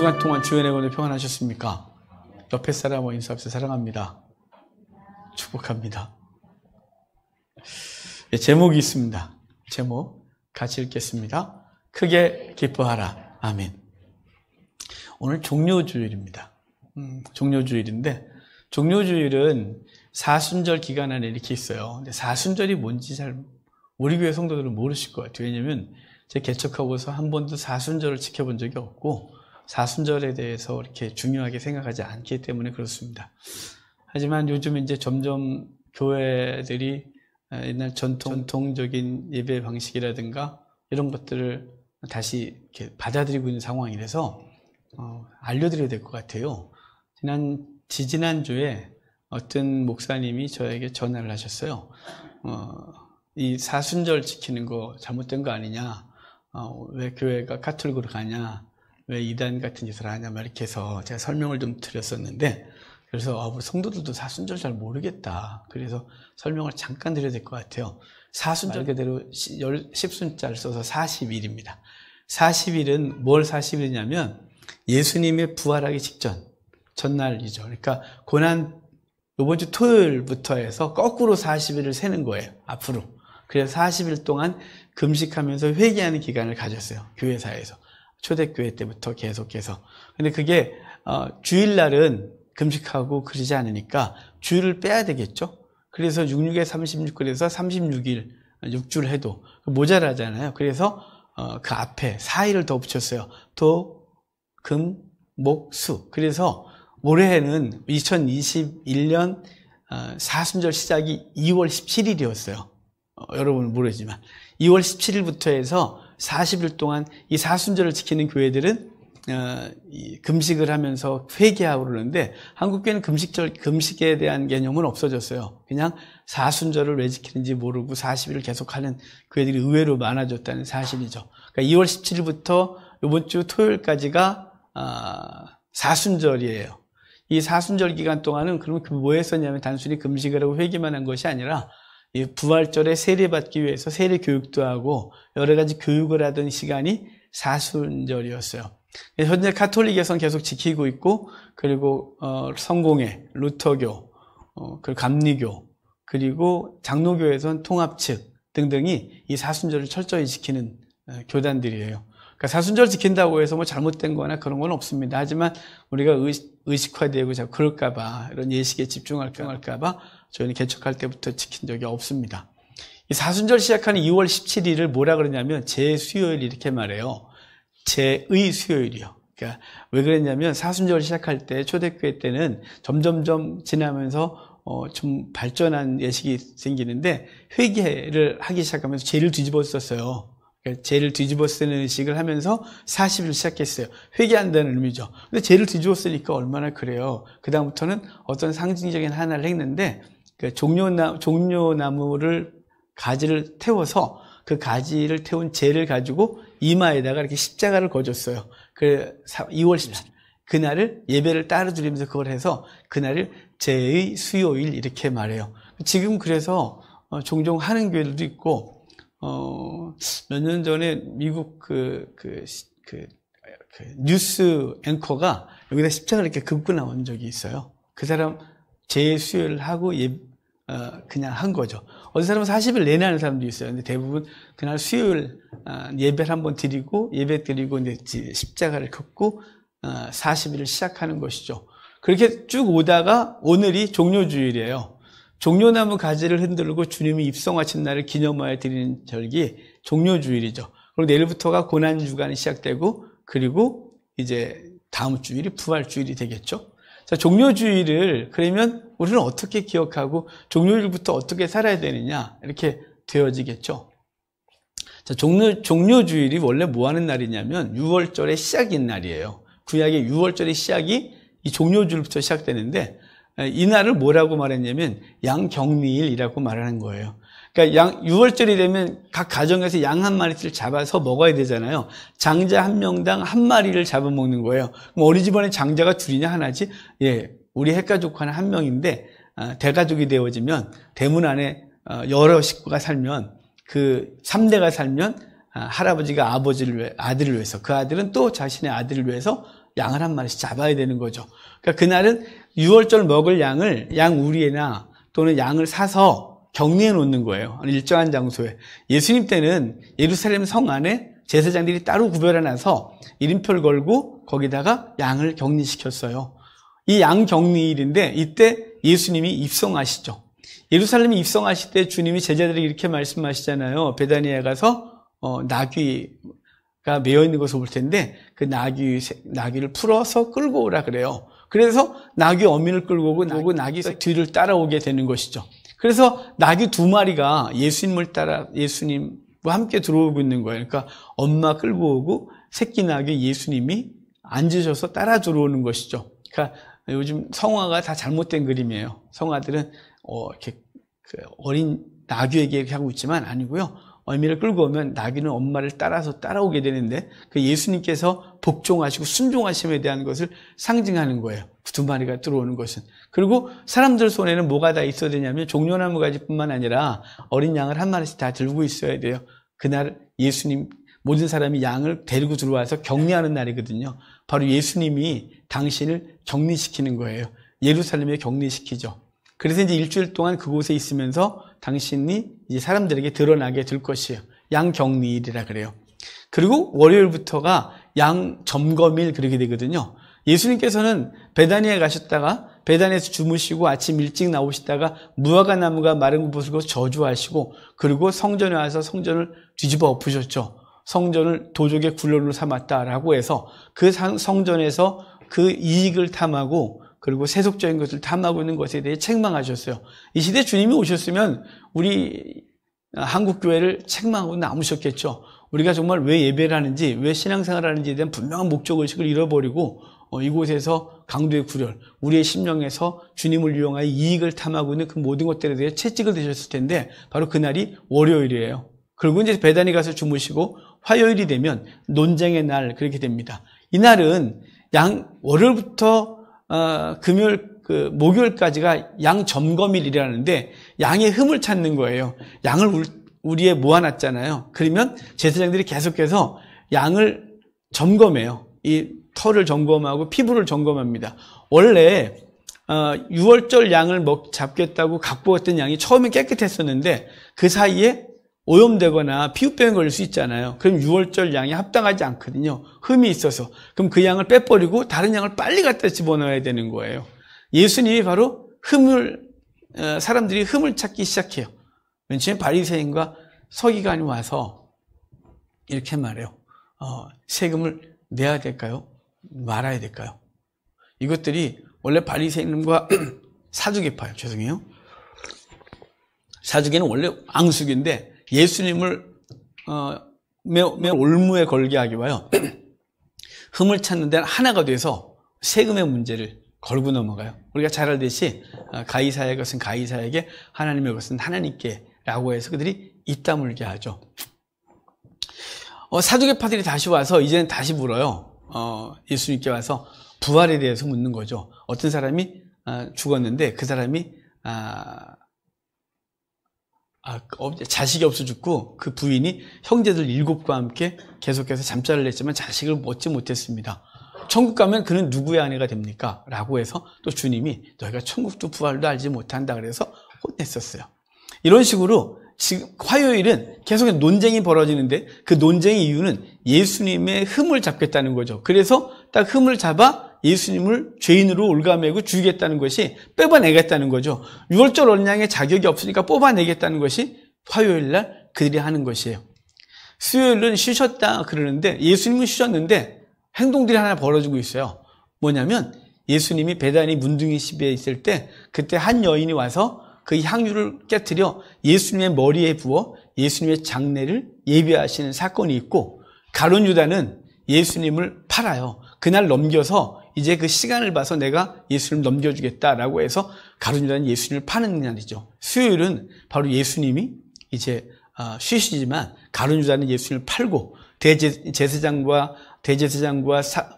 주간 동안 주연의 권에 평안하셨습니까? 옆에 사람과 인사합시다. 사랑합니다. 축복합니다. 제목이 있습니다. 제목 같이 읽겠습니다. 크게 기뻐하라. 아멘. 오늘 종료주일입니다. 종료주일인데, 종료주일은 사순절 기간 안에 이렇게 있어요. 근데 사순절이 뭔지 잘 우리 교회 성도들은 모르실 것 같아요. 왜냐면 제가 개척하고서 한 번도 사순절을 지켜본 적이 없고 사순절에 대해서 이렇게 중요하게 생각하지 않기 때문에 그렇습니다. 하지만 요즘 이제 점점 교회들이 옛날 전통적인 예배 방식이라든가 이런 것들을 다시 이렇게 받아들이고 있는 상황이라서 알려드려야 될 것 같아요. 지지난주에 어떤 목사님이 저에게 전화를 하셨어요. 이 사순절 지키는 거 잘못된 거 아니냐? 왜 교회가 가톨릭으로 가냐? 왜 이단 같은 짓을 하냐? 막 이렇게 해서 제가 설명을 좀 드렸었는데, 그래서 성도들도 사순절 잘 모르겠다. 그래서 설명을 잠깐 드려야 될 것 같아요. 사순절 그대로 10순자를 써서 40일입니다. 40일은 뭘 40일이냐면 예수님의 부활하기 직전, 전날이죠. 그러니까 이번 주 토요일부터 해서 거꾸로 40일을 세는 거예요. 앞으로. 그래서 40일 동안 금식하면서 회개하는 기간을 가졌어요. 교회사에서. 초대교회 때부터 계속해서. 근데 그게 주일날은 금식하고 그러지 않으니까 주일을 빼야 되겠죠. 그래서 66에 36, 그래서 36일 6주를 해도 모자라잖아요. 그래서 그 앞에 4일을 더 붙였어요. 도, 금, 목, 수. 그래서 올해는 2021년 사순절 시작이 2월 17일이었어요. 여러분은 모르지만 2월 17일부터 해서 40일 동안 이 사순절을 지키는 교회들은 금식을 하면서 회개하고 그러는데, 한국교회는 금식에 대한 개념은 없어졌어요. 그냥 사순절을 왜 지키는지 모르고 40일을 계속하는 교회들이 의외로 많아졌다는 사실이죠. 그러니까 2월 17일부터 이번 주 토요일까지가 사순절이에요. 이 사순절 기간 동안은 그럼 뭐 했었냐면 단순히 금식을 하고 회개만 한 것이 아니라 이 부활절에 세례받기 위해서 세례 교육도 하고 여러 가지 교육을 하던 시간이 사순절이었어요. 현재 가톨릭에서는 계속 지키고 있고, 그리고 성공회, 루터교, 그리고 감리교, 그리고 장로교에서는 통합 측 등등이 이 사순절을 철저히 지키는 교단들이에요. 그러니까 사순절 지킨다고 해서 뭐 잘못된 거나 그런 건 없습니다. 하지만 우리가 의식화되고 자꾸 그럴까봐, 이런 예식에 집중할까봐 저희는 개척할 때부터 지킨 적이 없습니다. 이 사순절 시작하는 2월 17일을 뭐라 그러냐면 제수요일 이렇게 말해요. 제의 수요일이요. 그러니까 왜 그랬냐면 사순절 시작할 때 초대교회 때는 점점점 지나면서 좀 발전한 예식이 생기는데 회개를 하기 시작하면서 죄를 뒤집어 썼어요. 그러니까 죄를 뒤집어 쓰는 의식을 하면서 40일 시작했어요. 회개한다는 의미죠. 근데 죄를 뒤집어 쓰니까 얼마나 그래요. 그 다음부터는 어떤 상징적인 하나를 했는데, 그 종려나무를 가지를 태워서 그 가지를 태운 재를 가지고 이마에다가 이렇게 십자가를 거줬어요. 그 2월 17일. 그날을 예배를 따로 드리면서 그걸 해서 그날을 제의 수요일 이렇게 말해요. 지금 그래서 종종 하는 교회들도 있고, 몇 년 전에 미국 뉴스 앵커가 여기다 십자가를 이렇게 긋고 나온 적이 있어요. 그 사람 제의 수요일을 하고 그냥 한 거죠. 어떤 사람은 40일 내내 하는 사람도 있어요. 근데 대부분 그날 수요일 예배를 한번 드리고, 예배 드리고 이제 십자가를 긋고 40일을 시작하는 것이죠. 그렇게 쭉 오다가 오늘이 종료주일이에요. 종려나무 가지를 흔들고 주님이 입성하신 날을 기념하여 드리는 절기 종료주일이죠. 그리고 내일부터가 고난주간이 시작되고, 그리고 이제 다음 주일이 부활주일이 되겠죠. 자, 종료주일을 그러면 우리는 어떻게 기억하고 종료일부터 어떻게 살아야 되느냐, 이렇게 되어지겠죠. 자, 종료주일이 원래 뭐 하는 날이냐면 6월절의 시작인 날이에요. 구약의 6월절의 시작이 이 종료주일부터 시작되는데, 이 날을 뭐라고 말했냐면 양경리일이라고 말하는 거예요. 그러니까 6월절이 되면 각 가정에서 양 한 마리를 잡아서 먹어야 되잖아요. 장자 한 명당 한 마리를 잡아먹는 거예요. 그럼 어린이집안에 장자가 둘이냐 하나지? 예, 우리 핵가족 하나 한 명인데 대가족이 되어지면 대문 안에 여러 식구가 살면 그 3대가 살면 할아버지가 아들을 위해서, 그 아들은 또 자신의 아들을 위해서 양을 한 마리씩 잡아야 되는 거죠. 그러니까 그날은 유월절 먹을 양을 양 우리나 또는 양을 사서 격리해 놓는 거예요. 일정한 장소에. 예수님 때는 예루살렘 성 안에 제사장들이 따로 구별해 놔서 이름표를 걸고 거기다가 양을 격리시켰어요. 이 양 격리일인데 이때 예수님이 입성하시죠. 예루살렘에 입성하실 때 주님이 제자들에게 이렇게 말씀하시잖아요. 베다니에 가서 나귀가 매여 있는 것을 볼 텐데 그 나귀를 풀어서 끌고 오라 그래요. 그래서 나귀 어미를 끌고 오고 나귀 뒤를 따라오게 되는 것이죠. 그래서 나귀 2마리가 예수님과 함께 들어오고 있는 거예요. 그러니까 엄마 끌고 오고 새끼 나귀 예수님이 앉으셔서 따라 들어오는 것이죠. 그러니까 요즘 성화가 다 잘못된 그림이에요. 성화들은 이렇게 어린 나귀에게 이렇게 하고 있지만 아니고요. 어미를 끌고 오면 나귀는 엄마를 따라서 따라오게 되는데 그 예수님께서 복종하시고 순종하심에 대한 것을 상징하는 거예요. 2마리가 들어오는 것은. 그리고 사람들 손에는 뭐가 다 있어야 되냐면 종려나무 가지뿐만 아니라 어린 양을 한 마리씩 다 들고 있어야 돼요. 그날 예수님 모든 사람이 양을 데리고 들어와서 격리하는 날이거든요. 바로 예수님이 당신을 격리시키는 거예요. 예루살렘에 격리시키죠. 그래서 이제 일주일 동안 그곳에 있으면서 당신이 이제 사람들에게 드러나게 될 것이에요. 양 격리일이라 그래요. 그리고 월요일부터가 양 점검일 그렇게 되거든요. 예수님께서는 베다니에 가셨다가 베다니에서 주무시고 아침 일찍 나오시다가 무화과 나무가 마른 곳을 보고 저주하시고 그리고 성전에 와서 성전을 뒤집어 엎으셨죠. 성전을 도적의 굴론으로 삼았다라고 해서 그 성전에서 그 이익을 탐하고 그리고 세속적인 것을 탐하고 있는 것에 대해 책망하셨어요. 이 시대에 주님이 오셨으면 우리 한국교회를 책망하고 남으셨겠죠. 우리가 정말 왜 예배를 하는지, 왜 신앙생활을 하는지에 대한 분명한 목적의식을 잃어버리고 이곳에서 강도의 구렬, 우리의 심령에서 주님을 이용하여 이익을 탐하고 있는 그 모든 것들에 대해 채찍을 드셨을 텐데 바로 그날이 월요일이에요. 그리고 이제 베다니 가서 주무시고 화요일이 되면 논쟁의 날 그렇게 됩니다. 이날은 월요일부터 목요일까지가 양 점검일이라는데 양의 흠을 찾는 거예요. 양을 우리에 모아놨잖아요. 그러면 제사장들이 계속해서 양을 점검해요. 이 털을 점검하고 피부를 점검합니다. 원래 6월절 양을 잡겠다고 갖고 왔던 양이 처음엔 깨끗했었는데 그 사이에 오염되거나 피부병에 걸릴 수 있잖아요. 그럼 6월절 양이 합당하지 않거든요. 흠이 있어서. 그럼 그 양을 빼버리고 다른 양을 빨리 갖다 집어넣어야 되는 거예요. 예수님이 바로 사람들이 흠을 찾기 시작해요. 맨 처음에 바리새인과 서기관이 와서 이렇게 말해요. 세금을 내야 될까요? 말아야 될까요? 이것들이 원래 바리새인과 사두개파예요. 죄송해요. 사두개는 원래 앙숙인데 예수님을 매우 올무에 걸게 하기 위하여 흠을 찾는 데는 하나가 돼서 세금의 문제를 걸고 넘어가요. 우리가 잘 알듯이 가이사의 것은 가이사에게, 하나님의 것은 하나님께 라고 해서 그들이 입 다물게 하죠. 사두개파들이 다시 와서 이제는 다시 물어요. 예수님께 와서 부활에 대해서 묻는 거죠. 어떤 사람이 죽었는데 그 사람이 자식이 없어 죽고 그 부인이 형제들 7과 함께 계속해서 잠자리를 했지만 자식을 얻지 못했습니다. 천국 가면 그는 누구의 아내가 됩니까? 라고 해서 또 주님이 너희가 천국도 부활도 알지 못한다 그래서 혼냈었어요. 이런 식으로 지금 화요일은 계속 논쟁이 벌어지는데 그 논쟁의 이유는 예수님의 흠을 잡겠다는 거죠. 그래서 딱 흠을 잡아 예수님을 죄인으로 올가매고 죽이겠다는 것이 뽑아내겠다는 거죠. 6월절 어린 양의 자격이 없으니까 뽑아내겠다는 것이 화요일 날 그들이 하는 것이에요. 수요일은 쉬셨다 그러는데 예수님은 쉬셨는데 행동들이 하나 벌어지고 있어요. 뭐냐면 예수님이 베다니 문둥이 집에 있을 때 그때 한 여인이 와서 그 향유를 깨트려 예수님의 머리에 부어 예수님의 장례를 예비하시는 사건이 있고 가룟 유다는 예수님을 팔아요. 그날 넘겨서 이제 그 시간을 봐서 내가 예수님을 넘겨주겠다라고 해서 가룟 유다는 예수님을 파는 날이죠. 수요일은 바로 예수님이 이제 쉬시지만 가룟 유다는 예수님을 팔고 대제사장과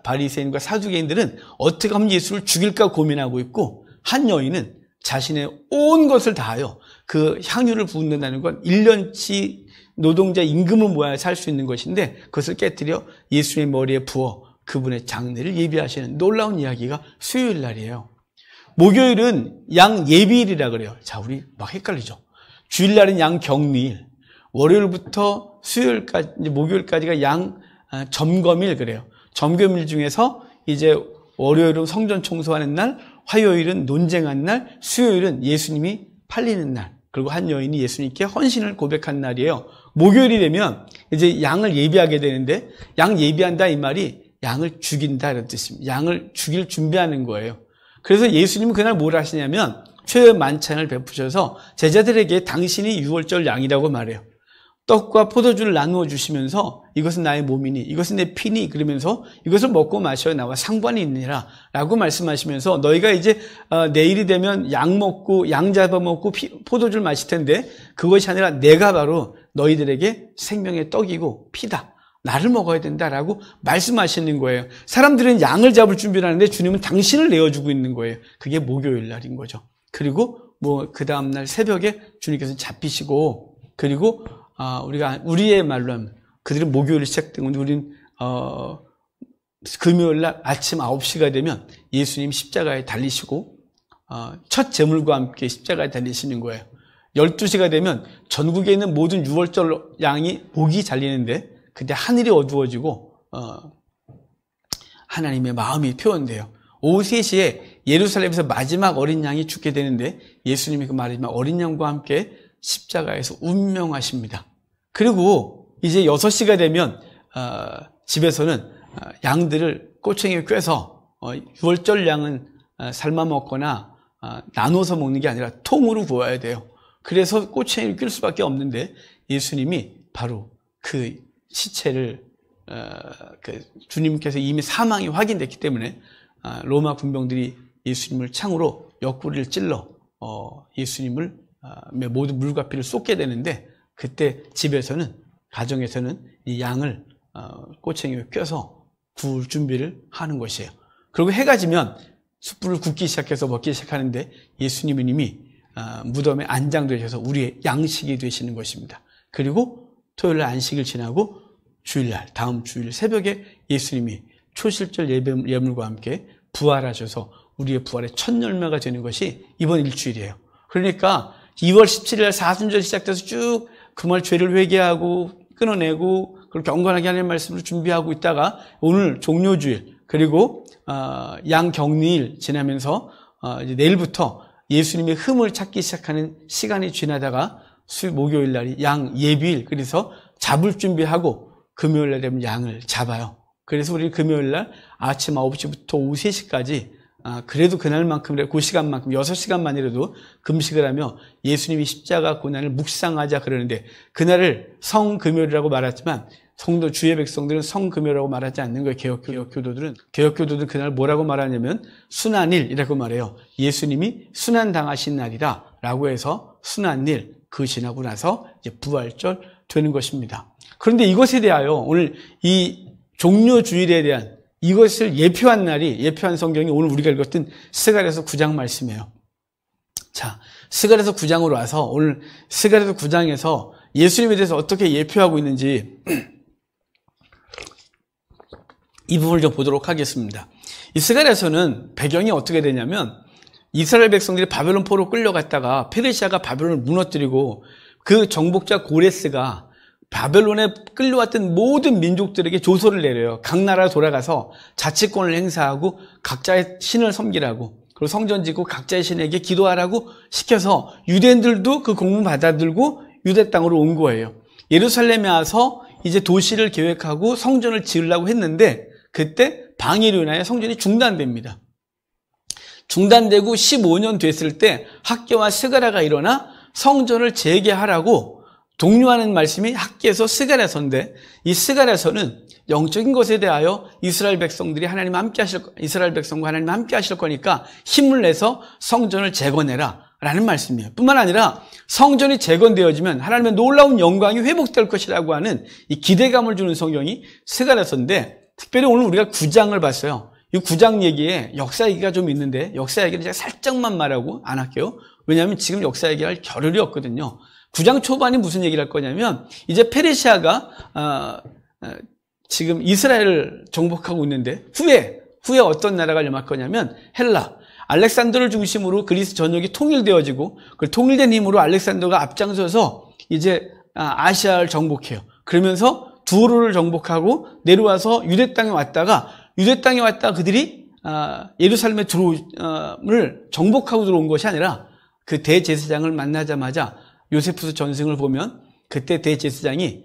바리새인과 사두개인들은 어떻게 하면 예수를 죽일까 고민하고 있고 한 여인은 자신의 온 것을 다하여 그 향유를 부은다는 건 1년치 노동자 임금을 모아야 살 수 있는 것인데 그것을 깨뜨려 예수님의 머리에 부어 그분의 장례를 예비하시는 놀라운 이야기가 수요일 날이에요. 목요일은 양 예비일이라 그래요. 자, 우리 막 헷갈리죠. 주일날은 양 격리일, 월요일부터 수요일까지, 이제 목요일까지가 양 점검일 그래요. 점검일 중에서 이제 월요일은 성전 청소하는 날, 화요일은 논쟁한 날, 수요일은 예수님이 팔리는 날, 그리고 한 여인이 예수님께 헌신을 고백한 날이에요. 목요일이 되면 이제 양을 예비하게 되는데, 양 예비한다 이 말이 양을 죽인다 이런 뜻입니다. 양을 죽일 준비하는 거예요. 그래서 예수님은 그날 뭘 하시냐면 최후의 만찬을 베푸셔서 제자들에게 당신이 유월절 양이라고 말해요. 떡과 포도주를 나누어 주시면서 이것은 나의 몸이니 이것은 내 피니 그러면서 이것을 먹고 마셔야 나와 상관이 있느니라 라고 말씀하시면서 너희가 이제 내일이 되면 양 먹고 양 잡아먹고 포도주를 마실 텐데 그것이 아니라 내가 바로 너희들에게 생명의 떡이고 피다. 나를 먹어야 된다라고 말씀하시는 거예요. 사람들은 양을 잡을 준비를 하는데 주님은 당신을 내어주고 있는 거예요. 그게 목요일 날인 거죠. 그리고 그 다음날 새벽에 주님께서 잡히시고 그리고 우리의 말로 하면 그들은 목요일이 시작된 건데 우리는 금요일 날 아침 9시가 되면 예수님 십자가에 달리시고 첫 제물과 함께 십자가에 달리시는 거예요. 12시가 되면 전국에 있는 모든 유월절 양이 목이 잘리는데 그때 하늘이 어두워지고 하나님의 마음이 표현돼요. 오후 3시에 예루살렘에서 마지막 어린 양이 죽게 되는데 예수님이 그 마지막 어린 양과 함께 십자가에서 운명하십니다. 그리고 이제 6시가 되면 집에서는 양들을 꼬챙이에 꿰서 유월절 양은 삶아 먹거나 나눠서 먹는 게 아니라 통으로 구워야 돼요. 그래서 꼬챙이를 낄 수밖에 없는데 예수님이 바로 그 시체를 주님께서 이미 사망이 확인됐기 때문에 로마 군병들이 예수님을 창으로 옆구리를 찔러 예수님을 모든 물과 피를 쏟게 되는데 그때 집에서는 가정에서는 이 양을 꼬챙이에 껴서 구울 준비를 하는 것이에요. 그리고 해가 지면 숯불을 굽기 시작해서 먹기 시작하는데 예수님은 이미 무덤에 안장되셔서 우리의 양식이 되시는 것입니다. 그리고 토요일 날 안식일 지나고 주일날 다음 주일 새벽에 예수님이 초실절 예물과 함께 부활하셔서 우리의 부활의 첫 열매가 되는 것이 이번 일주일이에요. 그러니까 2월 17일 사순절이 시작돼서 쭉 그말 죄를 회개하고 끊어내고 그렇게 경건하게 하는 말씀을 준비하고 있다가 오늘 종료주일 그리고 양격리일 지나면서 이제 내일부터 예수님의 흠을 찾기 시작하는 시간이 지나다가 목요일 날이 양 예비일 그래서 잡을 준비하고 금요일 날 되면 양을 잡아요. 그래서 우리 금요일 날 아침 9시부터 오후 3시까지 그래도 그날만큼, 그 시간만큼 6시간만이라도 금식을 하며 예수님이 십자가 고난을 묵상하자 그러는데 그날을 성금요일이라고 말하지만 성도 주의 백성들은 성금요라고 말하지 않는 거예요. 개혁교도들은 그날 뭐라고 말하냐면 순환일이라고 말해요. 예수님이 순환당하신 날이다 라고 해서 순환일 그 지나고 나서 이제 부활절 되는 것입니다. 그런데 이것에 대하여 오늘 이 종료주일에 대한 이것을 예표한 성경이 오늘 우리가 읽었던 스가랴서 9장 말씀이에요. 자, 스가랴서 9장으로 와서 오늘 스가랴서 9장에서 예수님에 대해서 어떻게 예표하고 있는지 이 부분을 좀 보도록 하겠습니다. 이 스가랴서는 배경이 어떻게 되냐면 이스라엘 백성들이 바벨론 포로 끌려갔다가 페르시아가 바벨론을 무너뜨리고 그 정복자 고레스가 바벨론에 끌려왔던 모든 민족들에게 조서를 내려요. 각 나라 돌아가서 자치권을 행사하고 각자의 신을 섬기라고 그리고 성전 짓고 각자의 신에게 기도하라고 시켜서 유대인들도 그 공문 받아들고 유대 땅으로 온 거예요. 예루살렘에 와서 이제 도시를 계획하고 성전을 지으려고 했는데 그때 방해로 인하여 성전이 중단됩니다. 중단되고 15년 됐을 때 학개와 스가랴가 일어나 성전을 재개하라고 독려하는 말씀이 학개에서 스가랴서인데 이 스가랴서는 영적인 것에 대하여 이스라엘 백성과 하나님 함께 하실 거니까 힘을 내서 성전을 재건해라 라는 말씀이에요. 뿐만 아니라 성전이 재건되어지면 하나님의 놀라운 영광이 회복될 것이라고 하는 이 기대감을 주는 성경이 스가랴서인데 특별히 오늘 우리가 9장을 봤어요. 이 9장 얘기에 역사 얘기가 좀 있는데 역사 얘기는 제가 살짝만 말하고 안 할게요. 왜냐하면 지금 역사 얘기할 겨를이 없거든요. 9장 초반이 무슨 얘기를 할 거냐면 이제 페르시아가 지금 이스라엘을 정복하고 있는데 후에 어떤 나라가 임할 거냐면 헬라. 알렉산더를 중심으로 그리스 전역이 통일되어지고 그 통일된 힘으로 알렉산더가 앞장서서 이제 아시아를 정복해요. 그러면서 두로를 정복하고 내려와서 유대 땅에 왔다가 그들이 예루살렘에 들어올 정복하고 들어온 것이 아니라 그 대제사장을 만나자마자 요세푸스 전승을 보면 그때 대제사장이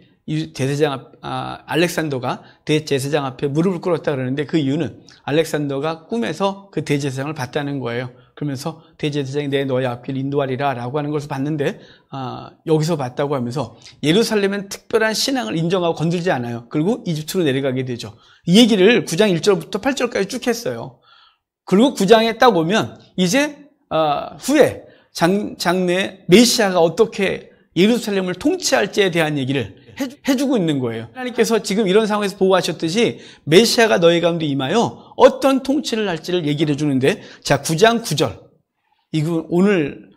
알렉산더가 대제사장 앞에 무릎을 꿇었다 그러는데 그 이유는 알렉산더가 꿈에서 그 대제사장을 봤다는 거예요. 그러면서 대제사장이 너의 앞길 인도하리라 라고 하는 것을 봤는데 여기서 봤다고 하면서 예루살렘은 특별한 신앙을 인정하고 건들지 않아요. 그리고 이집트로 내려가게 되죠. 이 얘기를 9장 1절부터 8절까지 쭉 했어요. 그리고 9장에 딱 오면 이제 후에 장래 메시아가 어떻게 예루살렘을 통치할지에 대한 얘기를 해주고 있는 거예요. 하나님께서 지금 이런 상황에서 보호하셨듯이 메시아가 너희 가운데 임하여 어떤 통치를 할지를 얘기를 해주는데, 자, 9장 9절. 이건 오늘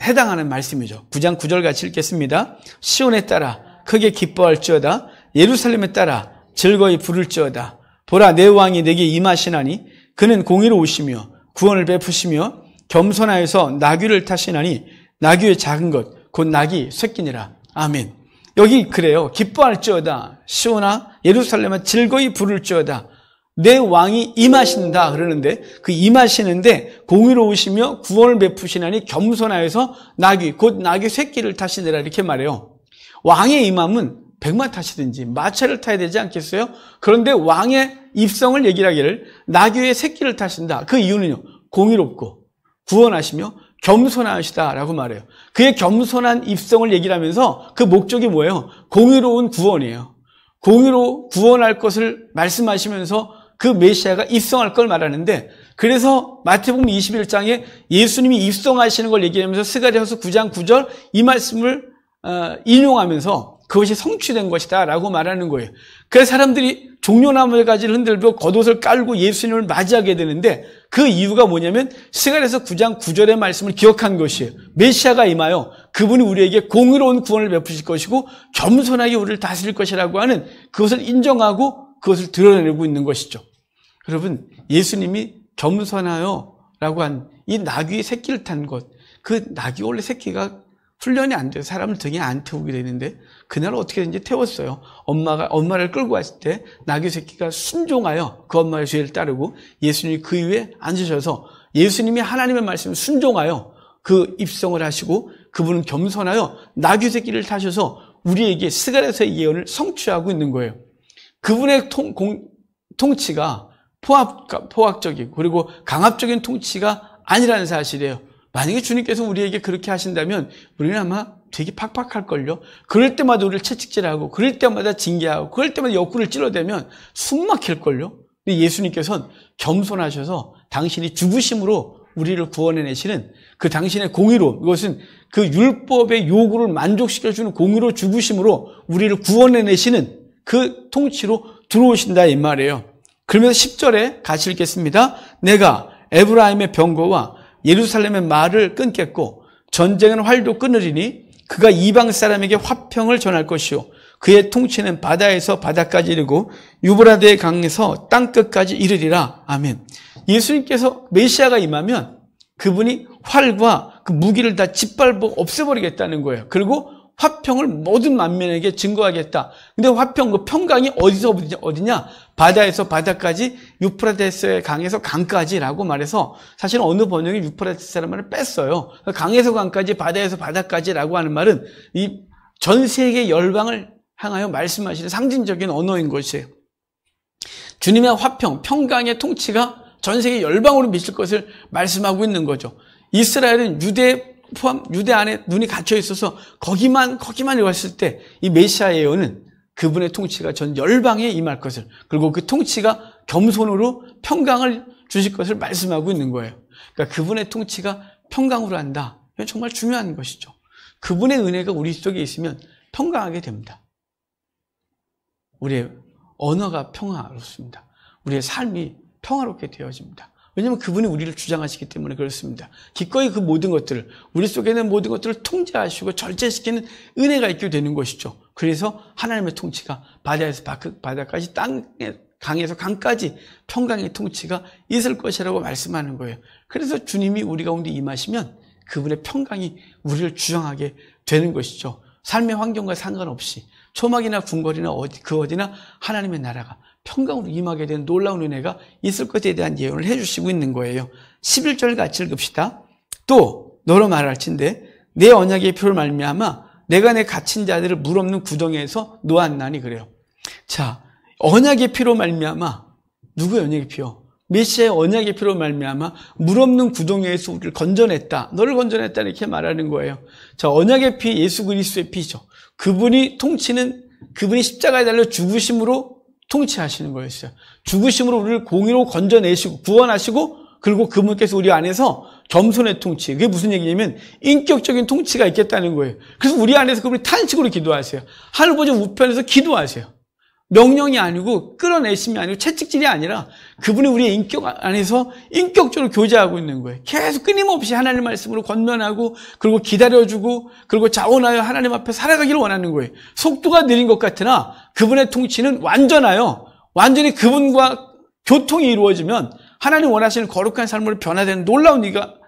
해당하는 말씀이죠. 9장 9절 같이 읽겠습니다. 시온에 따라 크게 기뻐할지어다. 예루살렘에 따라 즐거이 부를지어다. 보라, 내 왕이 내게 임하시나니 그는 공의로우시며 구원을 베푸시며 겸손하여서 나귀를 타시나니 나귀의 작은 것 곧 나귀 새끼니라. 아멘. 여기 그래요. 기뻐할지어다. 시온아 예루살렘아 즐거이 부를지어다. 내 왕이 임하신다 그러는데, 그 임하시는데 공의로우시며 구원을 베푸시나니 겸손하여서 나귀 곧 나귀 새끼를 타시니라 이렇게 말해요. 왕의 임함은 백마 타시든지 마차를 타야 되지 않겠어요? 그런데 왕의 입성을 얘기를 하기를 나귀의 새끼를 타신다. 그 이유는요, 공의롭고 구원하시며 겸손하시다라고 말해요. 그의 겸손한 입성을 얘기를 하면서 그 목적이 뭐예요? 공의로운 구원이에요. 공의로 구원할 것을 말씀하시면서 그 메시아가 입성할 걸 말하는데, 그래서 마태복음 21장에 예수님이 입성하시는 걸 얘기하면서 스가랴서 9장 9절 이 말씀을 인용하면서 그것이 성취된 것이다 라고 말하는 거예요. 그래서 사람들이 종려나무의 가지를 흔들고 겉옷을 깔고 예수님을 맞이하게 되는데, 그 이유가 뭐냐면 스가랴서 9장 9절의 말씀을 기억한 것이에요. 메시아가 임하여 그분이 우리에게 공의로운 구원을 베푸실 것이고 겸손하게 우리를 다스릴 것이라고 하는 그것을 인정하고 그것을 드러내고 있는 것이죠. 여러분, 예수님이 겸손하여 라고 한 이 나귀의 새끼를 탄 것, 그 나귀 원래 새끼가 훈련이 안 돼요. 사람을 등에 안 태우게 되는데 그날 어떻게든지 태웠어요. 엄마를 끌고 왔을 때 나귀 새끼가 순종하여 그 엄마의 죄를 따르고 예수님이 그 위에 앉으셔서 예수님이 하나님의 말씀을 순종하여 그 입성을 하시고 그분은 겸손하여 나귀 새끼를 타셔서 우리에게 스가랴서의 예언을 성취하고 있는 거예요. 그분의 통치가 포악적이고 그리고 강압적인 통치가 아니라는 사실이에요. 만약에 주님께서 우리에게 그렇게 하신다면 우리는 아마 되게 팍팍할걸요. 그럴 때마다 우리를 채찍질하고 그럴 때마다 징계하고 그럴 때마다 옆구리를 찔러대면 숨 막힐걸요. 근데 예수님께서는 겸손하셔서 당신이 죽으심으로 우리를 구원해내시는 그 당신의 공의로, 이것은 그 율법의 요구를 만족시켜주는 공의로 죽으심으로 우리를 구원해내시는 그 통치로 들어오신다 이 말이에요. 그러면서 10절에 같이 읽겠습니다. 내가 에브라임의 병거와 예루살렘의 말을 끊겠고 전쟁은 활도 끊으리니 그가 이방 사람에게 화평을 전할 것이요 그의 통치는 바다에서 바다까지 이르고 유브라데의 강에서 땅끝까지 이르리라. 아멘. 예수님께서 메시아가 임하면 그분이 활과 그 무기를 다 짓밟고 없애버리겠다는 거예요. 그리고 화평을 모든 만민에게 증거하겠다. 근데 화평, 그 평강이 어디냐? 바다에서 바다까지, 유프라테스의 강에서 강까지라고 말해서 사실은 어느 번역이 유프라테스 말을 뺐어요. 강에서 강까지, 바다에서 바다까지라고 하는 말은 이 전 세계 열방을 향하여 말씀하시는 상징적인 언어인 것이에요. 주님의 화평, 평강의 통치가 전 세계 열방으로 미칠 것을 말씀하고 있는 거죠. 이스라엘은 유대 안에 눈이 갇혀 있어서 거기만 왔을 때 이 메시아 예언은 그분의 통치가 전 열방에 임할 것을, 그리고 그 통치가 겸손으로 평강을 주실 것을 말씀하고 있는 거예요. 그러니까 그분의 통치가 평강으로 한다. 이건 정말 중요한 것이죠. 그분의 은혜가 우리 속에 있으면 평강하게 됩니다. 우리의 언어가 평화롭습니다. 우리의 삶이 평화롭게 되어집니다. 왜냐하면 그분이 우리를 주장하시기 때문에 그렇습니다. 기꺼이 그 모든 것들을, 우리 속에 있는 모든 것들을 통제하시고 절제시키는 은혜가 있게 되는 것이죠. 그래서 하나님의 통치가 바다에서 바다까지, 땅에, 강에서 강까지 평강의 통치가 있을 것이라고 말씀하는 거예요. 그래서 주님이 우리 가운데 임하시면 그분의 평강이 우리를 주장하게 되는 것이죠. 삶의 환경과 상관없이 초막이나 궁궐이나 어디나 하나님의 나라가 평강으로 임하게 된 놀라운 은혜가 있을 것에 대한 예언을 해주시고 있는 거예요. 11절 같이 읽읍시다. 또 너로 말할진대 내 언약의 표를 말미암아 내가 내 갇힌 자들을 물 없는 구덩이에서 놓았나니 그래요. 자, 언약의 피로 말미암아, 누구의 언약의 피요? 메시아의 언약의 피로 말미암아 물 없는 구덩이에서 우리를 건져냈다. 너를 건져냈다 이렇게 말하는 거예요. 자, 언약의 피, 예수 그리스도의 피죠. 그분이 통치는, 그분이 십자가에 달려 죽으심으로 통치하시는 거였어요. 죽으심으로 우리를 공의로 건져내시고 구원하시고, 그리고 그분께서 우리 안에서 겸손의 통치, 그게 무슨 얘기냐면 인격적인 통치가 있겠다는 거예요. 그래서 우리 안에서 그분이 탄식으로 기도하세요. 하늘보좌 우편에서 기도하세요. 명령이 아니고 끌어내심이 아니고 채찍질이 아니라 그분이 우리의 인격 안에서 인격적으로 교제하고 있는 거예요. 계속 끊임없이 하나님 말씀으로 권면하고, 그리고 기다려주고, 그리고 자원하여 하나님 앞에 살아가기를 원하는 거예요. 속도가 느린 것 같으나 그분의 통치는 완전하여 완전히 그분과 교통이 이루어지면 하나님 원하시는 거룩한 삶으로 변화되는 놀라운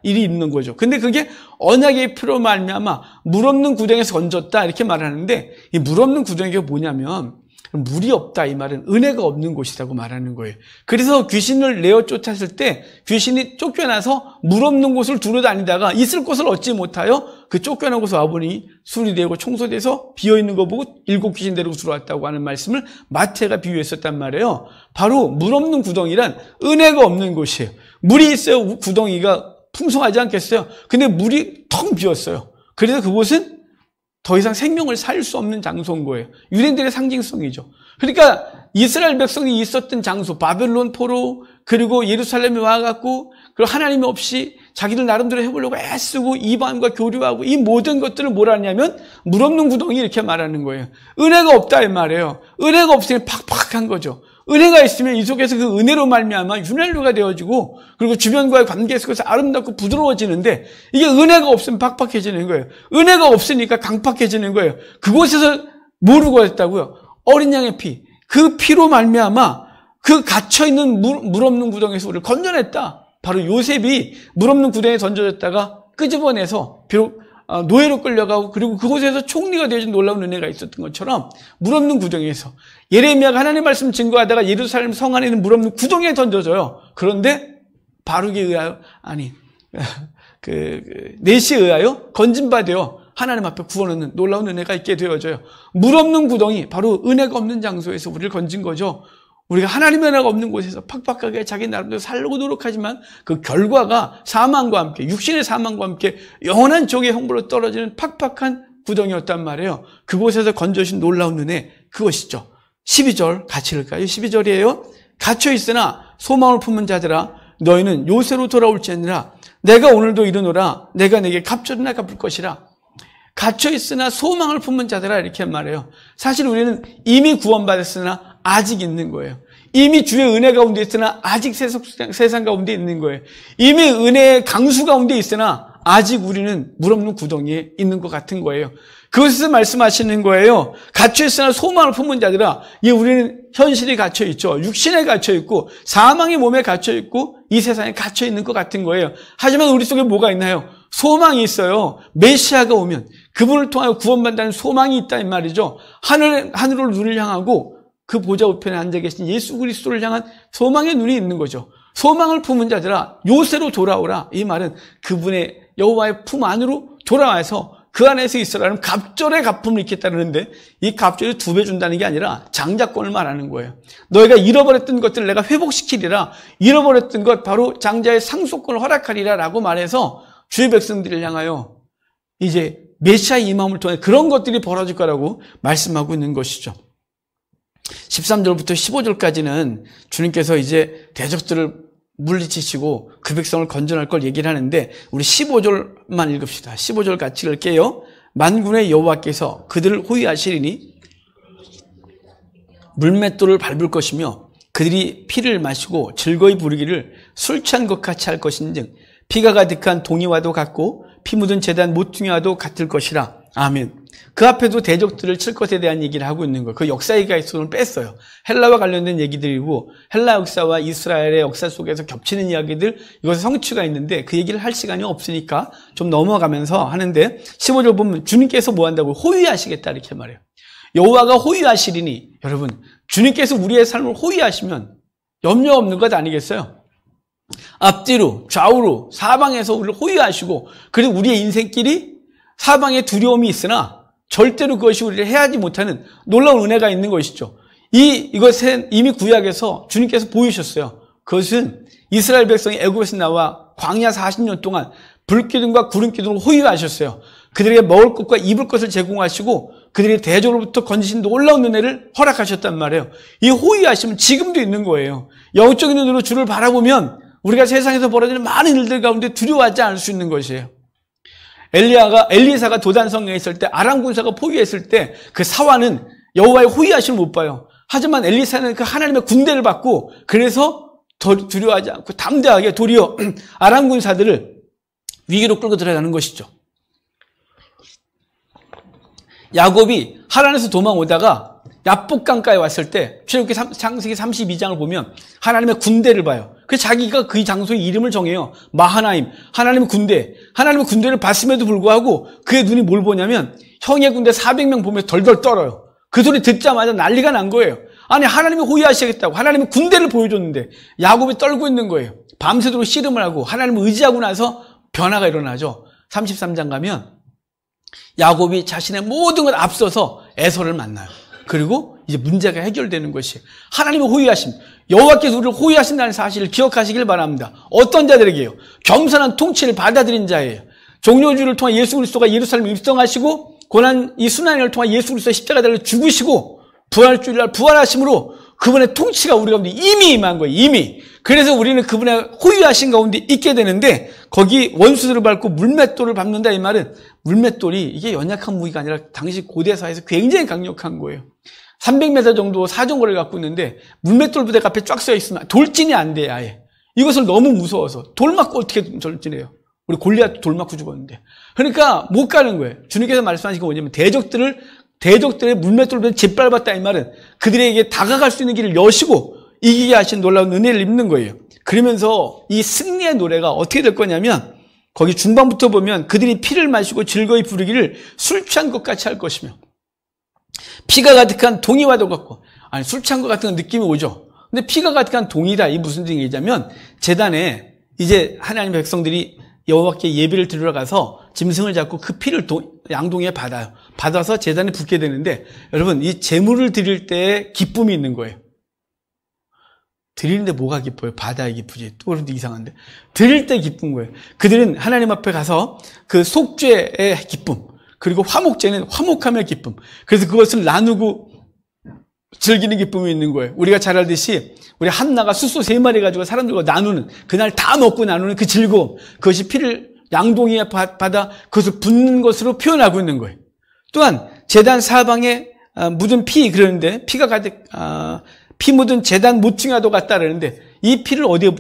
일이 있는 거죠. 근데 그게 언약의 피로 말미암아 물 없는 구덩이에서 건졌다 이렇게 말하는데, 이 물 없는 구덩이가 뭐냐면 물이 없다, 이 말은 은혜가 없는 곳이라고 말하는 거예요. 그래서 귀신을 내어 쫓았을 때 귀신이 쫓겨나서 물 없는 곳을 두루 다니다가 있을 곳을 얻지 못하여 그 쫓겨난 곳에 와보니 수리되고 청소돼서 비어있는 거 보고 7 귀신 데리고 들어왔다고 하는 말씀을 마태가 비유했었단 말이에요. 바로 물 없는 구덩이란 은혜가 없는 곳이에요. 물이 있어요. 구덩이가 풍성하지 않겠어요? 근데 물이 텅 비었어요. 그래서 그곳은 더 이상 생명을 살 수 없는 장소인 거예요. 유대인들의 상징성이죠. 그러니까 이스라엘 백성이 있었던 장소, 바벨론 포로, 그리고 예루살렘에 와갖고, 그리고 하나님 없이 자기들 나름대로 해보려고 애쓰고 이방인과 교류하고, 이 모든 것들을 뭐라 하냐면 물 없는 구덩이 이렇게 말하는 거예요. 은혜가 없다 이 말이에요. 은혜가 없으니 팍팍한 거죠. 은혜가 있으면 이 속에서 그 은혜로 말미암아 윤활유가 되어지고, 그리고 주변과의 관계 속에서 아름답고 부드러워지는데, 이게 은혜가 없으면 팍팍해지는 거예요. 은혜가 없으니까 강팍해지는 거예요. 그곳에서 뭐를 했다고요? 어린 양의 피, 그 피로 말미암아 그 갇혀있는 물 없는 구덩이에서 우리를 건져냈다. 바로 요셉이 물 없는 구덩이에 던져졌다가 끄집어내서 비록 노예로 끌려가고, 그리고 그곳에서 총리가 되어진 놀라운 은혜가 있었던 것처럼 물 없는 구덩이에서 예레미야가 하나님 말씀 증거하다가 예루살렘 성 안에 있는 물 없는 구덩이에 던져져요. 그런데 바룩에 의하여, 넷에 의하여 건진받아요. 하나님 앞에 구원하는 놀라운 은혜가 있게 되어져요. 물 없는 구덩이, 바로 은혜가 없는 장소에서 우리를 건진 거죠. 우리가 하나님의 은혜가 없는 곳에서 팍팍하게 자기 나름대로 살려고 노력하지만 그 결과가 사망과 함께, 육신의 사망과 함께 영원한 지옥의 형벌로 떨어지는 팍팍한 구덩이였단 말이에요. 그곳에서 건져주신 놀라운 은혜, 그것이죠. 12절 같이 읽을까요? 12절이에요. 갇혀있으나 소망을 품은 자들아 너희는 요새로 돌아올지니라. 내가 오늘도 이르노라. 내가 내게 값조리나 갚을 것이라. 갇혀있으나 소망을 품은 자들아 이렇게 말해요. 사실 우리는 이미 구원받았으나 아직 있는 거예요. 이미 주의 은혜 가운데 있으나 아직 세상 가운데 있는 거예요. 이미 은혜의 강수 가운데 있으나 아직 우리는 물 없는 구덩이에 있는 것 같은 거예요. 그것에서 말씀하시는 거예요. 갇혀있으나 소망을 품은 자들아, 우리는 현실이 갇혀있죠. 육신에 갇혀있고 사망의 몸에 갇혀있고 이 세상에 갇혀있는 것 같은 거예요. 하지만 우리 속에 뭐가 있나요? 소망이 있어요. 메시아가 오면 그분을 통하여 구원받는다는 소망이 있다는 말이죠. 하늘을 눈을 향하고 그 보좌 우편에 앉아 계신 예수 그리스도를 향한 소망의 눈이 있는 거죠. 소망을 품은 자들아 요새로 돌아오라. 이 말은 그분의 여호와의 품 안으로 돌아와서 그 안에서 있으라는 갑절의 갚음을 있겠다는데, 이 갑절이 2배 준다는 게 아니라 장자권을 말하는 거예요. 너희가 잃어버렸던 것들을 내가 회복시키리라. 잃어버렸던 것 바로 장자의 상속권을 허락하리라 라고 말해서 주의 백성들을 향하여 이제 메시아의 임함을 통해 그런 것들이 벌어질 거라고 말씀하고 있는 것이죠. 13절부터 15절까지는 주님께서 이제 대적들을 물리치시고 그 백성을 건져낼 걸 얘기를 하는데, 우리 15절만 읽읍시다. 15절 같이 읽을게요. 만군의 여호와께서 그들을 호위하시리니 물맷돌을 밟을 것이며 그들이 피를 마시고 즐거이 부르기를 술 취한 것 같이 할 것인즉 피가 가득한 동이와도 같고 피 묻은 제단 모퉁이와도 같을 것이라. 아멘. 그 앞에도 대적들을 칠 것에 대한 얘기를 하고 있는 거예요. 그 역사 얘기가 있어서 뺐어요. 헬라와 관련된 얘기들이고 헬라 역사와 이스라엘의 역사 속에서 겹치는 이야기들, 이것에 성취가 있는데 그 얘기를 할 시간이 없으니까 좀 넘어가면서 하는데 15절 보면 주님께서 뭐 한다고? 호위하시겠다 이렇게 말해요. 여호와가 호위하시리니, 여러분 주님께서 우리의 삶을 호위하시면 염려 없는 것 아니겠어요? 앞뒤로 좌우로 사방에서 우리를 호위하시고, 그리고 우리의 인생길이 사방에 두려움이 있으나 절대로 그것이 우리를 해하지 못하는 놀라운 은혜가 있는 것이죠. 이것은 이미 구약에서 주님께서 보이셨어요. 그것은 이스라엘 백성이 애굽에서 나와 광야 40년 동안 불기둥과 구름기둥으로 호위하셨어요. 그들에게 먹을 것과 입을 것을 제공하시고 그들의 대적으로부터 건지신 놀라운 은혜를 허락하셨단 말이에요. 이 호위하심은 지금도 있는 거예요. 영적인 눈으로 주를 바라보면 우리가 세상에서 벌어지는 많은 일들 가운데 두려워하지 않을 수 있는 것이에요. 엘리사가 도단성에 있을 때, 아람 군사가 포위했을 때 그 사환은 여호와의 호위하심을 못 봐요. 하지만 엘리사는 그 하나님의 군대를 받고, 그래서 더 두려워하지 않고 담대하게 도리어 아람 군사들을 위기로 끌고 들어가는 것이죠. 야곱이 하란에서 도망오다가 야복강가에 왔을 때 출애굽기 창세기 32장을 보면 하나님의 군대를 봐요. 그래서 자기가 그 장소의 이름을 정해요. 마하나임, 하나님의 군대. 하나님의 군대를 봤음에도 불구하고 그의 눈이 뭘 보냐면 형의 군대 400명 보면서 덜덜 떨어요. 그 소리 듣자마자 난리가 난 거예요. 아니, 하나님이 호위하시겠다고 하나님의 군대를 보여줬는데 야곱이 떨고 있는 거예요. 밤새도록 씨름을 하고 하나님을 의지하고 나서 변화가 일어나죠. 33장 가면 야곱이 자신의 모든 걸 앞서서 에서를 만나요. 그리고 이제 문제가 해결되는 것이에요. 하나님의 호위하심, 여호와께서 우리를 호위하신다는 사실을 기억하시길 바랍니다. 어떤 자들에게요? 겸손한 통치를 받아들인 자예요. 종료주의를 통해 예수 그리스도가 예루살렘에 입성하시고 고난 이 순환을 통해 예수 그리스도의 십자가를 죽으시고 부활주일날 부활하심으로 그분의 통치가 우리 가운데 이미 임한 거예요. 이미. 그래서 우리는 그분의 호위하신 가운데 있게 되는데, 거기 원수들을 밟고 물맷돌을 밟는다 이 말은, 물맷돌이 이게 연약한 무기가 아니라 당시 고대사에서 굉장히 강력한 거예요. 300m 정도 사정거리를 갖고 있는데 물맷돌 부대가 앞에 쫙 서 있으면 돌진이 안 돼. 아예 이것을 너무 무서워서 돌 맞고 어떻게 돌진해요? 우리 골리앗 돌 맞고 죽었는데. 그러니까 못 가는 거예요. 주님께서 말씀하신 거 뭐냐면 대적들의 물맷돌 부대를 짓밟았다 이 말은 그들에게 다가갈 수 있는 길을 여시고 이기게 하신 놀라운 은혜를 입는 거예요. 그러면서 이 승리의 노래가 어떻게 될 거냐면, 거기 중반부터 보면 그들이 피를 마시고 즐거이 부르기를 술 취한 것 같이 할 것이며, 피가 가득한 동이와도 같고, 아니 술 취한 것 같은 느낌이 오죠. 근데 피가 가득한 동이다, 이 무슨 얘기냐면, 제단에 이제 하나님의 백성들이 여호와께 예배를 드리러 가서 짐승을 잡고 그 피를 양동이에 받아요. 받아서 제단에 붓게 되는데, 여러분 이 제물을 드릴 때의 기쁨이 있는 거예요. 드리는데 뭐가 기뻐요? 바다에 기쁘지. 또 그런데 이상한데. 드릴 때 기쁜 거예요. 그들은 하나님 앞에 가서 그 속죄의 기쁨, 그리고 화목제는 화목함의 기쁨. 그래서 그것을 나누고 즐기는 기쁨이 있는 거예요. 우리가 잘 알듯이 우리 한나가 숫소 3마리 가지고 사람들과 나누는, 그날 다 먹고 나누는 그 즐거움, 그것이 피를 양동이에 받아 그것을 붓는 것으로 표현하고 있는 거예요. 또한 제단 사방에 묻은 피, 그러는데 피가 가득 피 묻은 제단 모퉁이와도 같다 그러는데, 이 피를 어디에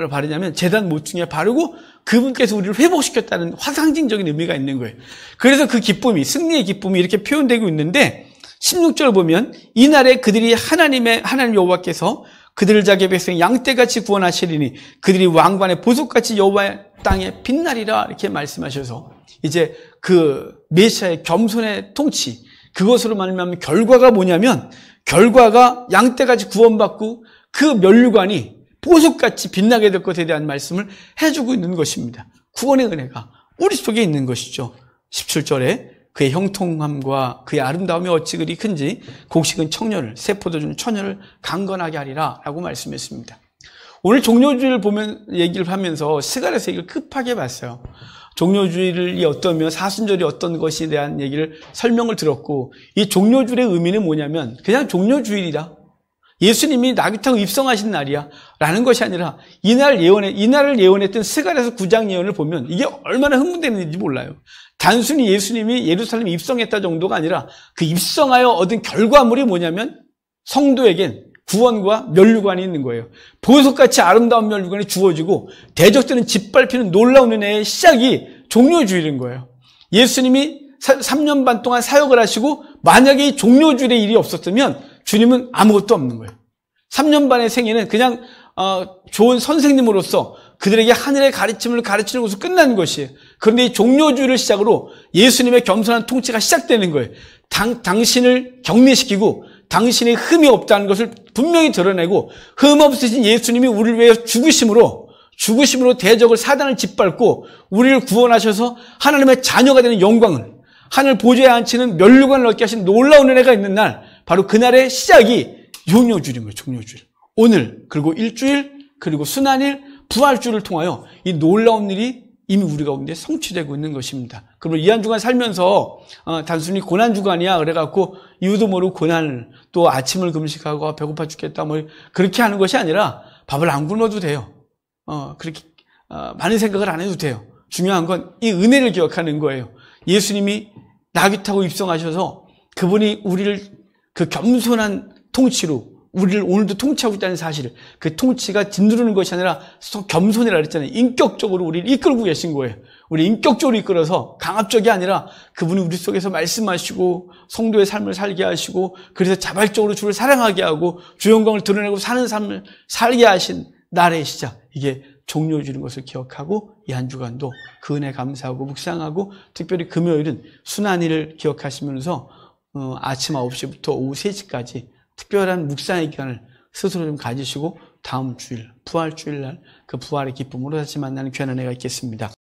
바르냐면 제단 모퉁이에 바르고 그분께서 우리를 회복시켰다는 화상징적인 의미가 있는 거예요. 그래서 그 기쁨이, 승리의 기쁨이 이렇게 표현되고 있는데, 16절 보면 이날에 그들이 하나님 여호와께서 그들을 자기 백성 양떼같이 구원하시리니 그들이 왕관의 보석같이 여호와의 땅에 빛나리라, 이렇게 말씀하셔서 이제 그 메시아의 겸손의 통치, 그것으로 말미암은 결과가 뭐냐면, 결과가 양떼같이 구원받고 그 면류관이 보석같이 빛나게 될 것에 대한 말씀을 해주고 있는 것입니다. 구원의 은혜가 우리 속에 있는 것이죠. 17절에 그의 형통함과 그의 아름다움이 어찌 그리 큰지 곡식은 청년을, 새 포도주는 처녀를 강건하게 하리라 라고 말씀했습니다. 오늘 종료주의를 보면 얘기를 하면서 스가랴서 얘기를 급하게 봤어요. 종료주의를 어떠며 사순절이 어떤 것에 대한 얘기를 설명을 들었고, 이 종료주일의 의미는 뭐냐면 그냥 종료주일이다, 예수님이 나귀 타고 입성하신 날이야 라는 것이 아니라 이날을 예언했던 스가랴서 9장 예언을 보면 이게 얼마나 흥분되는지 몰라요. 단순히 예수님이 예루살렘에 입성했다 정도가 아니라 그 입성하여 얻은 결과물이 뭐냐면 성도에겐 구원과 면류관이 있는 거예요. 보석같이 아름다운 면류관이 주어지고 대적들은 짓밟히는 놀라운 은혜의 시작이 종료주일인 거예요. 예수님이 3년 반 동안 사역을 하시고 만약에 이 종료주일의 일이 없었으면 주님은 아무것도 없는 거예요. 3년 반의 생애는 그냥 좋은 선생님으로서 그들에게 하늘의 가르침을 가르치는 것으로 끝난 것이에요. 그런데 이 종료주일을 시작으로 예수님의 겸손한 통치가 시작되는 거예요. 당신을 격리시키고 당신의 흠이 없다는 것을 분명히 드러내고 흠 없으신 예수님이 우리를 위해 죽으심으로 대적을 사단을 짓밟고 우리를 구원하셔서 하나님의 자녀가 되는 영광을 하늘 보좌에 앉히는 면류관을 얻게 하신 놀라운 은혜가 있는 날, 바로 그날의 시작이 종료주일인 거예요. 종료주일. 오늘 그리고 일주일 그리고 순환일 부활주를 통하여 이 놀라운 일이 이미 우리 가운데 성취되고 있는 것입니다. 그러면 이 한 주간 살면서 단순히 고난주간이야 그래갖고 이유도 모르고 고난을 또 아침을 금식하고 배고파 죽겠다 뭐 그렇게 하는 것이 아니라 밥을 안 굶어도 돼요. 그렇게 많은 생각을 안 해도 돼요. 중요한 건 이 은혜를 기억하는 거예요. 예수님이 나귀 타고 입성하셔서 그분이 우리를 그 겸손한 통치로 우리를 오늘도 통치하고 있다는 사실을, 그 통치가 짓누르는 것이 아니라 겸손이라 그랬잖아요. 인격적으로 우리를 이끌고 계신 거예요. 우리 인격적으로 이끌어서 강압적이 아니라 그분이 우리 속에서 말씀하시고 성도의 삶을 살게 하시고 그래서 자발적으로 주를 사랑하게 하고 주 영광을 드러내고 사는 삶을 살게 하신 날의 시작, 이게 종료주는 것을 기억하고 이 한 주간도 그 은혜 감사하고 묵상하고 특별히 금요일은 순환일을 기억하시면서 아침 9시부터 오후 3시까지 특별한 묵상의 기간을 스스로 좀 가지시고 다음 주일, 부활주일 날 그 부활의 기쁨으로 다시 만나는 귀한 은혜가 있겠습니다.